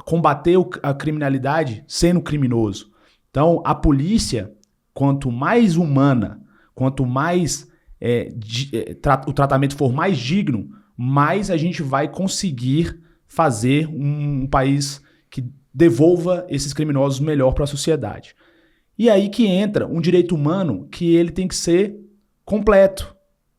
[SPEAKER 1] combater a criminalidade sendo criminoso. Então, a polícia, quanto mais humana, quanto mais o tratamento for mais digno, mais a gente vai conseguir fazer um país que devolva esses criminosos melhor para a sociedade. E aí que entra um direito humano que ele tem que ser completo.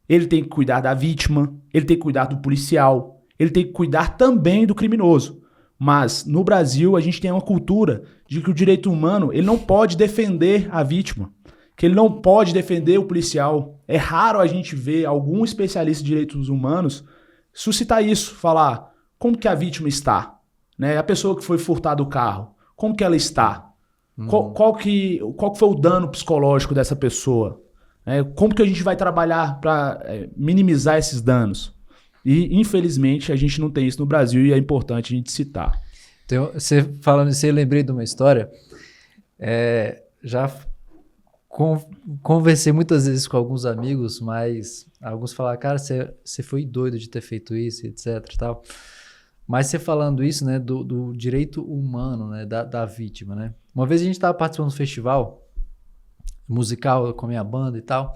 [SPEAKER 1] Ele tem que cuidar da vítima, ele tem que cuidar do policial, ele tem que cuidar também do criminoso. Mas no Brasil a gente tem uma cultura de que o direito humano ele não pode defender a vítima, que ele não pode defender o policial. É raro a gente ver algum especialista em direitos humanos suscitar isso, falar como que a vítima está, né? A pessoa que foi furtada o carro, como que ela está? Qual que foi o dano psicológico dessa pessoa? Como que a gente vai trabalhar para minimizar esses danos? E, infelizmente, a gente não tem isso no Brasil e é importante a gente citar.
[SPEAKER 2] Então, você falando isso, eu lembrei de uma história. Já conversei muitas vezes com alguns amigos, mas alguns falaram, cara, você foi doido de ter feito isso, etc. E tal. Mas você falando isso, né, do direito humano, né, da vítima, né? Uma vez a gente estava participando de um festival musical com a minha banda e tal.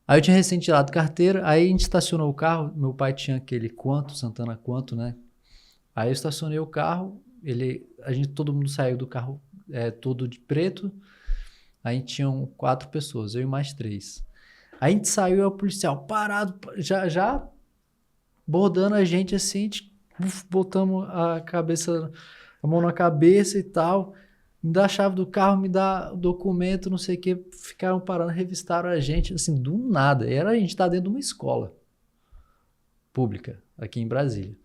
[SPEAKER 2] Aí eu tinha recém tirado carteira, aí a gente estacionou o carro, meu pai tinha aquele Santana Quanto, né? Aí eu estacionei o carro, todo mundo saiu do carro todo de preto, aí tinham 4 pessoas, eu e mais 3. Aí a gente saiu e o policial parado, já bordando a gente assim, botamos a mão na cabeça e tal, me dá a chave do carro, me dá o documento, não sei o que, ficaram parando, revistaram a gente, assim, do nada. A gente tá dentro de uma escola pública, aqui em Brasília.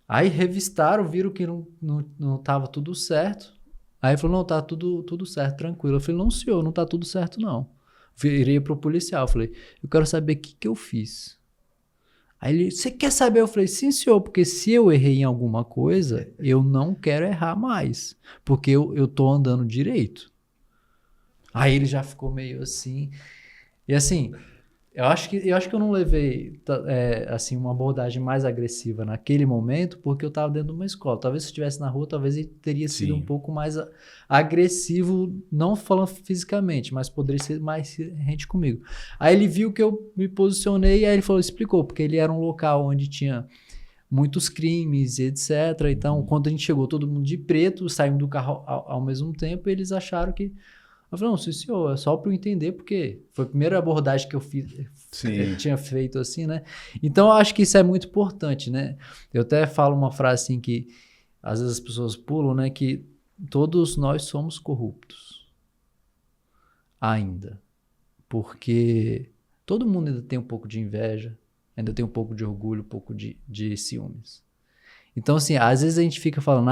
[SPEAKER 2] Aí revistaram, viram que não tava tudo certo. Aí falou, não, tá tudo certo, tranquilo. Eu falei, não, senhor, não tá tudo certo, não. Virei pro policial, falei, eu quero saber o que eu fiz. Aí ele, você quer saber? Eu falei, sim, senhor, porque se eu errei em alguma coisa, eu não quero errar mais, porque eu tô andando direito. Aí ele já ficou meio assim. E assim, eu acho que eu não levei assim, uma abordagem mais agressiva naquele momento, porque eu tava dentro de uma escola. Talvez se eu estivesse na rua, talvez ele teria sido um pouco mais agressivo, não falando fisicamente, mas poderia ser mais rente comigo. Aí ele viu que eu me posicionei, aí ele explicou, porque ele era um local onde tinha muitos crimes e etc. Então, quando a gente chegou todo mundo de preto, saímos do carro ao mesmo tempo, eles acharam que... Eu falei, não, senhor, é só para eu entender, porque foi a primeira abordagem que eu tinha feito assim, né? Então, eu acho que isso é muito importante, né? Eu até falo uma frase assim que às vezes as pessoas pulam, né? Que todos nós somos corruptos. Ainda. Porque todo mundo ainda tem um pouco de inveja, ainda tem um pouco de orgulho, um pouco de ciúmes. Então, assim, às vezes a gente fica falando,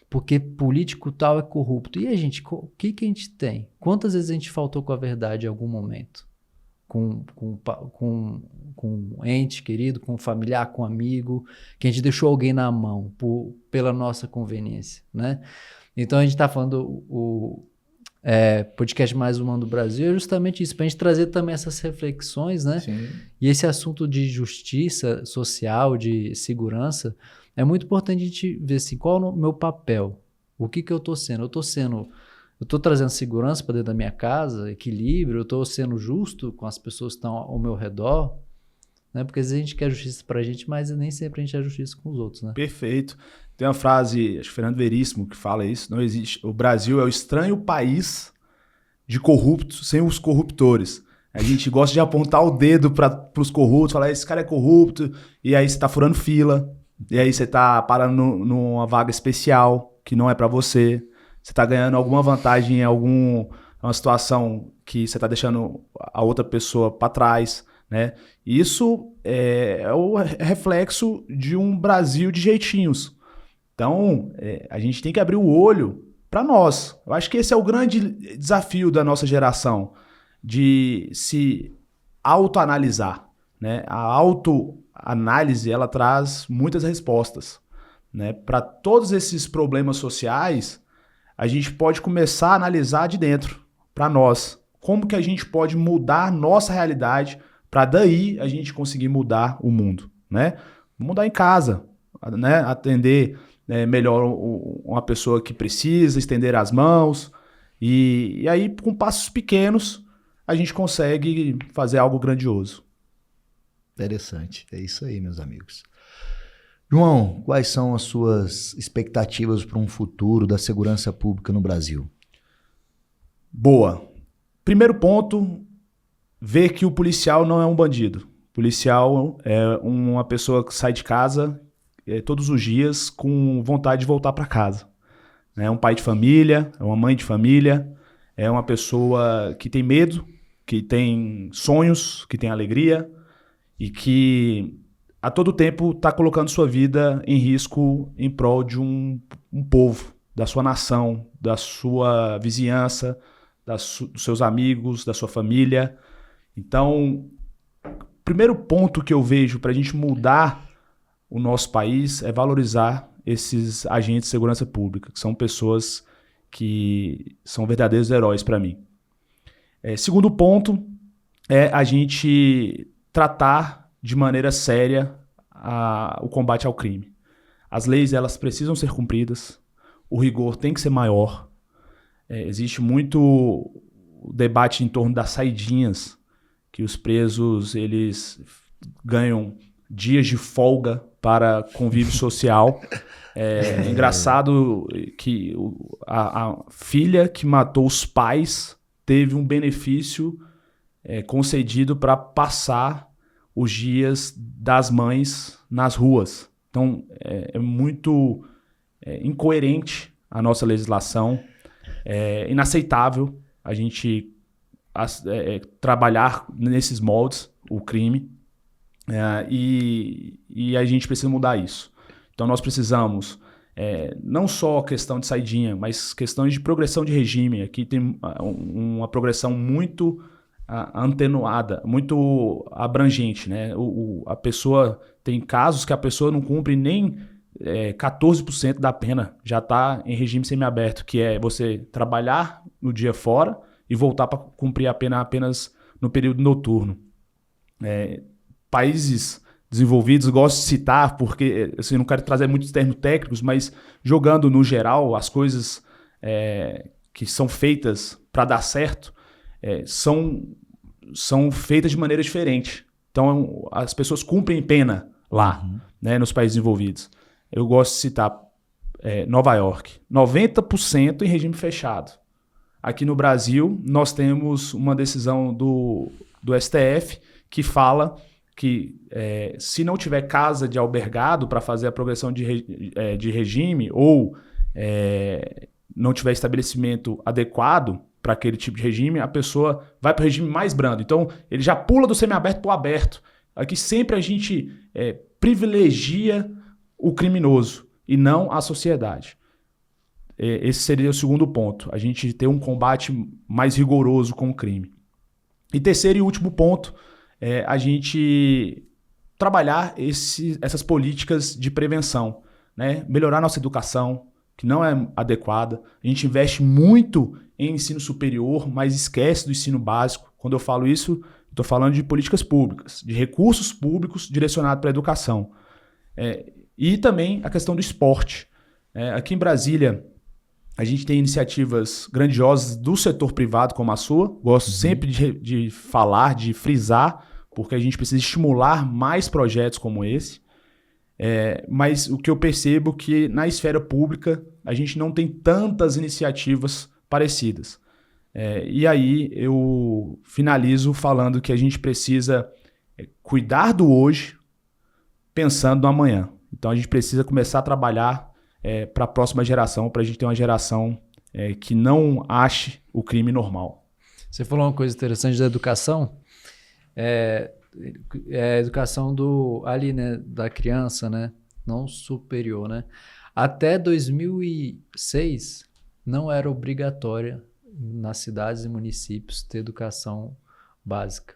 [SPEAKER 2] porque político tal é corrupto. E a gente, o que a gente tem? Quantas vezes a gente faltou com a verdade em algum momento? Com um ente querido, com um familiar, com um amigo, que a gente deixou alguém na mão pela nossa conveniência, né? Então a gente está falando o podcast mais humano do Brasil é justamente isso, para a gente trazer também essas reflexões, né? Sim. E esse assunto de justiça social, de segurança, é muito importante a gente ver assim, qual é o meu papel, o que eu estou sendo. Eu estou trazendo segurança para dentro da minha casa, equilíbrio, eu estou sendo justo com as pessoas que estão ao meu redor, né? Porque às vezes a gente quer justiça para a gente, mas nem sempre a gente quer justiça com os outros, né?
[SPEAKER 1] Perfeito. Tem uma frase, acho que Fernando Veríssimo que fala isso, não existe, o Brasil é o estranho país de corruptos sem os corruptores. A gente gosta de apontar o dedo para os corruptos, falar, esse cara é corrupto, e aí você tá furando fila, e aí você tá parando numa vaga especial, que não é para você. Você tá ganhando alguma vantagem em uma situação que você tá deixando a outra pessoa para trás, né? Isso é o reflexo de um Brasil de jeitinhos. Então, a gente tem que abrir o olho para nós. Eu acho que esse é o grande desafio da nossa geração, de se autoanalisar, né? A autoanálise, ela traz muitas respostas, né? Para todos esses problemas sociais, a gente pode começar a analisar de dentro, para nós. Como que a gente pode mudar nossa realidade para daí a gente conseguir mudar o mundo, né? Mudar em casa, né? Atender melhor uma pessoa que precisa, estender as mãos. E aí, com passos pequenos, a gente consegue fazer algo grandioso.
[SPEAKER 3] Interessante. É isso aí, meus amigos. João, quais são as suas expectativas para um futuro da segurança pública no Brasil?
[SPEAKER 1] Boa. Primeiro ponto, ver que o policial não é um bandido. O policial é uma pessoa que sai de casa todos os dias com vontade de voltar para casa. É um pai de família, é uma mãe de família, é uma pessoa que tem medo, que tem sonhos, que tem alegria e que a todo tempo está colocando sua vida em risco em prol de um povo, da sua nação, da sua vizinhança, dos seus amigos, da sua família. Então, o primeiro ponto que eu vejo para a gente mudar o nosso país é valorizar esses agentes de segurança pública, que são pessoas que são verdadeiros heróis para mim. Segundo ponto é a gente tratar de maneira séria o combate ao crime. As leis, elas precisam ser cumpridas, o rigor tem que ser maior. Existe muito debate em torno das saidinhas, que os presos eles ganham dias de folga para convívio social. É engraçado que a filha que matou os pais teve um benefício concedido para passar os dias das mães nas ruas. Então, é muito incoerente a nossa legislação. É inaceitável a gente trabalhar nesses moldes, o crime. E a gente precisa mudar isso. Então nós precisamos não só questão de saidinha, mas questões de progressão de regime. Aqui tem uma progressão muito atenuada, muito abrangente, né? A pessoa tem casos que a pessoa não cumpre nem 14% da pena, já está em regime semiaberto, que é você trabalhar no dia fora e voltar para cumprir a pena apenas no período noturno. Países desenvolvidos, gosto de citar, porque assim, não quero trazer muitos termos técnicos, mas jogando no geral, as coisas que são feitas para dar certo são feitas de maneira diferente. Então, as pessoas cumprem pena lá, né, nos países desenvolvidos. Eu gosto de citar Nova York, 90% em regime fechado. Aqui no Brasil, nós temos uma decisão do STF que fala que se não tiver casa de albergado para fazer a progressão de regime ou não tiver estabelecimento adequado para aquele tipo de regime, a pessoa vai para o regime mais brando. Então, ele já pula do semiaberto para o aberto. Aqui sempre a gente privilegia o criminoso e não a sociedade. Esse seria o segundo ponto, a gente ter um combate mais rigoroso com o crime. E terceiro e último ponto, a gente trabalhar essas políticas de prevenção, né? Melhorar nossa educação, que não é adequada. A gente investe muito em ensino superior, mas esquece do ensino básico. Quando eu falo isso, estou falando de políticas públicas, de recursos públicos direcionados para a educação. E também a questão do esporte. Aqui em Brasília, a gente tem iniciativas grandiosas do setor privado como a sua. Gosto sempre de falar, de frisar, porque a gente precisa estimular mais projetos como esse. Mas o que eu percebo é que na esfera pública a gente não tem tantas iniciativas parecidas. E aí eu finalizo falando que a gente precisa cuidar do hoje pensando no amanhã. Então a gente precisa começar a trabalhar para a próxima geração, para a gente ter uma geração que não ache o crime normal.
[SPEAKER 2] Você falou uma coisa interessante da educação, a educação ali, né, da criança, né, não superior, né? Até 2006 não era obrigatória nas cidades e municípios ter educação básica.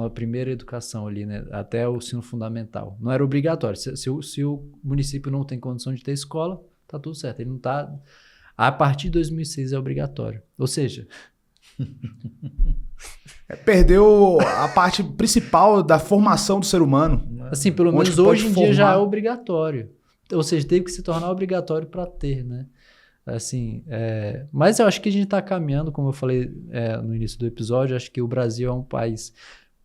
[SPEAKER 2] A primeira educação ali, né, até o ensino fundamental. Não era obrigatório. Se o município não tem condição de ter escola, tá tudo certo. Ele não tá... A partir de 2006 é obrigatório. Ou seja...
[SPEAKER 1] Perdeu a parte principal da formação do ser humano.
[SPEAKER 2] Assim, pelo menos hoje em dia já é obrigatório. Ou seja, teve que se tornar obrigatório para ter, né? Assim, mas eu acho que a gente está caminhando, como eu falei no início do episódio, acho que o Brasil é um país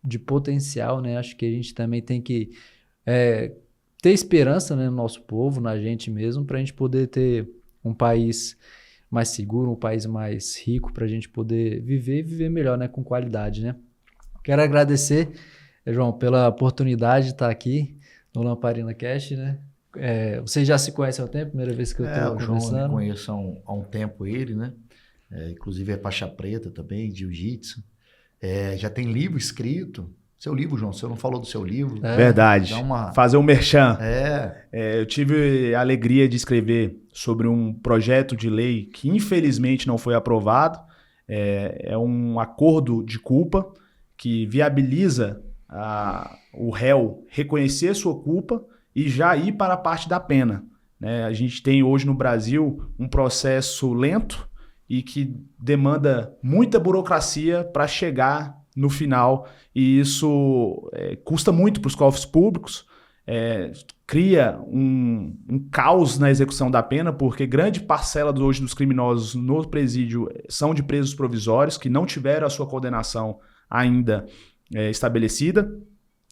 [SPEAKER 2] de potencial, né? Acho que a gente também tem que ter esperança, né, no nosso povo, na gente mesmo, para a gente poder ter um país mais seguro, um país mais rico, para a gente poder viver melhor, né, com qualidade, né? Quero agradecer, João, pela oportunidade de estar aqui no Lamparina Cast, né? Vocês já se conhecem há um tempo? Primeira vez que eu estou conversando?
[SPEAKER 3] O João, eu conheço há um tempo ele, né? Inclusive é faixa preta também, jiu-jitsu. Já tem livro escrito. Seu livro, João, você não falou do seu livro.
[SPEAKER 1] Verdade. Fazer um merchan. Eu tive a alegria de escrever sobre um projeto de lei que infelizmente não foi aprovado. É um acordo de culpa que viabiliza o réu reconhecer sua culpa e já ir para a parte da pena, né? A gente tem hoje no Brasil um processo lento e que demanda muita burocracia para chegar no final, e isso custa muito para os cofres públicos, cria um caos na execução da pena, porque grande parcela hoje dos criminosos no presídio são de presos provisórios, que não tiveram a sua condenação ainda estabelecida.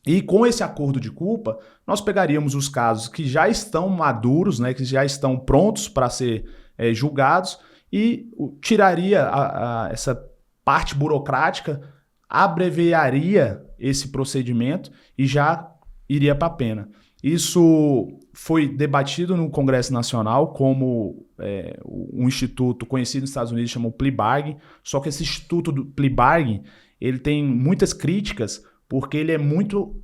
[SPEAKER 1] E com esse acordo de culpa, nós pegaríamos os casos que já estão maduros, né, que já estão prontos para ser julgados, e tiraria essa parte burocrática, abreviaria esse procedimento e já iria para a pena. Isso foi debatido no Congresso Nacional como um instituto conhecido nos Estados Unidos, chamado plea bargain, só que esse instituto do plea bargain, ele tem muitas críticas, porque ele é muito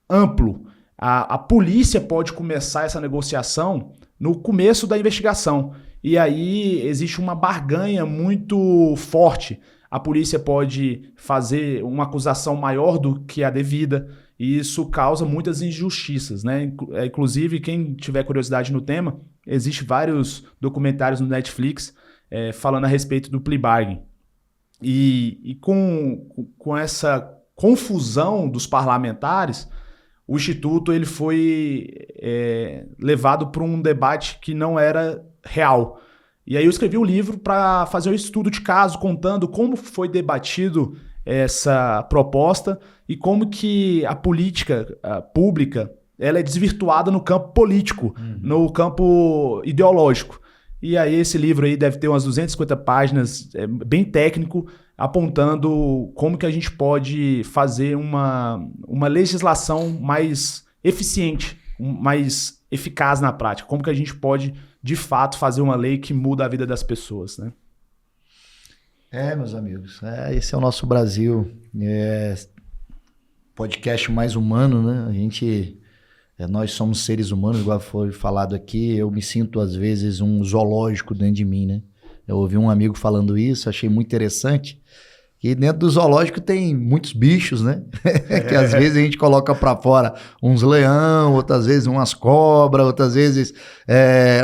[SPEAKER 1] amplo. A polícia pode começar essa negociação no começo da investigação. E aí existe uma barganha muito forte. A polícia pode fazer uma acusação maior do que a devida, e isso causa muitas injustiças, né? Inclusive, quem tiver curiosidade no tema, existem vários documentários no Netflix falando a respeito do plea bargain. E com essa confusão dos parlamentares, o Instituto ele foi levado para um debate que não era real. E aí eu escrevi um livro para fazer um estudo de caso, contando como foi debatido essa proposta e como que a política pública ela é desvirtuada no campo político, no campo ideológico. E aí esse livro aí deve ter umas 250 páginas, bem técnico, apontando como que a gente pode fazer uma legislação mais eficiente, mais eficaz na prática. Como que a gente pode, de fato, fazer uma lei que muda a vida das pessoas, né?
[SPEAKER 3] Meus amigos, esse é o nosso Brasil. Podcast mais humano, né? Nós somos seres humanos, igual foi falado aqui. Eu me sinto, às vezes, um zoológico dentro de mim, né? Eu ouvi um amigo falando isso, achei muito interessante. E dentro do zoológico tem muitos bichos, né? Que às vezes a gente coloca para fora uns leão, outras vezes umas cobras, outras vezes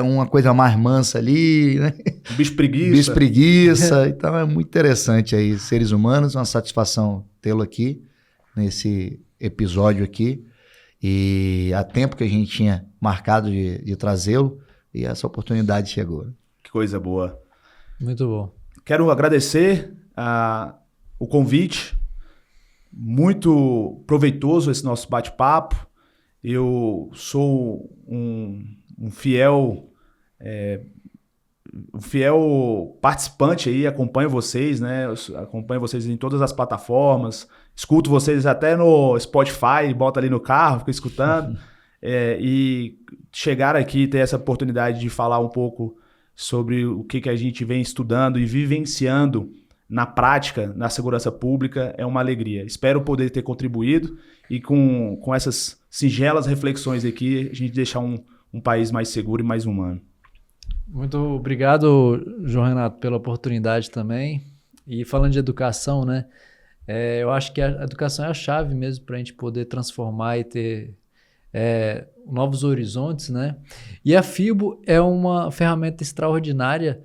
[SPEAKER 3] uma coisa mais mansa ali, né?
[SPEAKER 1] Bicho preguiça.
[SPEAKER 3] Bicho preguiça. Então é muito interessante aí, seres humanos, uma satisfação tê-lo aqui, nesse episódio aqui. E há tempo que a gente tinha marcado de trazê-lo e essa oportunidade chegou.
[SPEAKER 1] Que coisa boa.
[SPEAKER 2] Muito bom.
[SPEAKER 1] Quero agradecer o convite, muito proveitoso esse nosso bate-papo. Eu sou um fiel fiel participante aí, acompanho vocês, né? Acompanho vocês em todas as plataformas, escuto vocês até no Spotify, bota ali no carro, fico escutando. E chegar aqui e ter essa oportunidade de falar um pouco sobre o que a gente vem estudando e vivenciando na prática, na segurança pública, é uma alegria. Espero poder ter contribuído e com essas singelas reflexões aqui, a gente deixar um país mais seguro e mais humano.
[SPEAKER 2] Muito obrigado, João Renato, pela oportunidade também. E falando de educação, né? Eu acho que a educação é a chave mesmo para a gente poder transformar e ter novos horizontes, né? E a FIBO é uma ferramenta extraordinária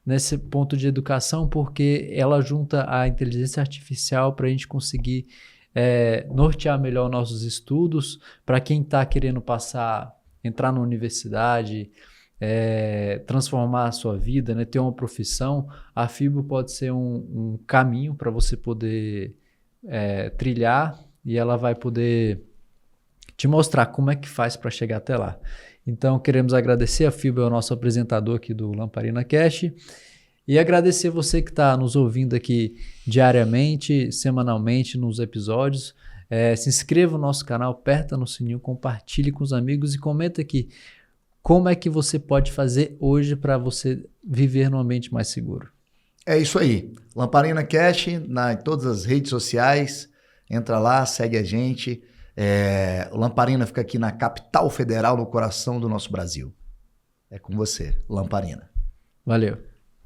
[SPEAKER 2] nesse ponto de educação, porque ela junta a inteligência artificial para a gente conseguir nortear melhor nossos estudos, para quem está querendo entrar na universidade, transformar a sua vida, né, ter uma profissão. A FIBO pode ser um caminho para você poder trilhar, e ela vai poder te mostrar como é que faz para chegar até lá. Então, queremos agradecer. A FIBO é o nosso apresentador aqui do Lamparina Cast, e agradecer você que está nos ouvindo aqui diariamente, semanalmente nos episódios. Se inscreva no nosso canal, aperta no sininho, compartilhe com os amigos e comenta aqui como é que você pode fazer hoje para você viver num ambiente mais seguro.
[SPEAKER 3] É isso aí. Lamparina Cast em todas as redes sociais. Entra lá, segue a gente. O Lamparina fica aqui na capital federal, no coração do nosso Brasil. É com você, Lamparina.
[SPEAKER 2] Valeu.